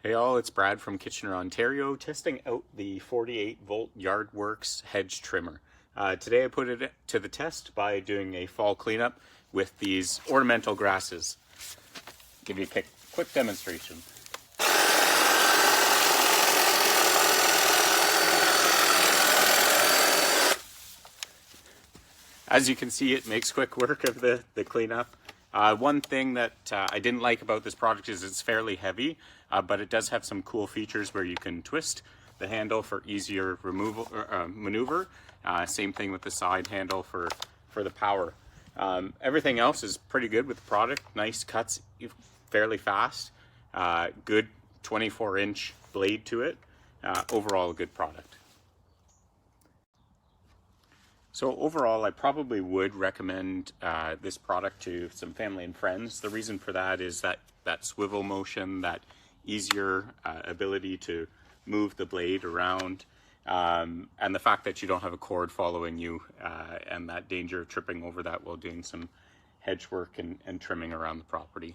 Hey all, it's Brad from Kitchener, Ontario, testing out the 48-volt Yardworks Hedge Trimmer. Today I put it to the test by doing a fall cleanup with these ornamental grasses. Give you a quick demonstration. As you can see, it makes quick work of the cleanup. One thing that I didn't like about this product is it's fairly heavy, but it does have some cool features where you can twist the handle for easier removal maneuver. Same thing with the side handle for the power. Everything else is pretty good with the product. Nice cuts, fairly fast. Good 24-inch blade to it. Overall, a good product. So overall, I probably would recommend this product to some family and friends. The reason for that is that swivel motion, that easier ability to move the blade around, and the fact that you don't have a cord following you, and that danger of tripping over that while doing some hedge work and trimming around the property.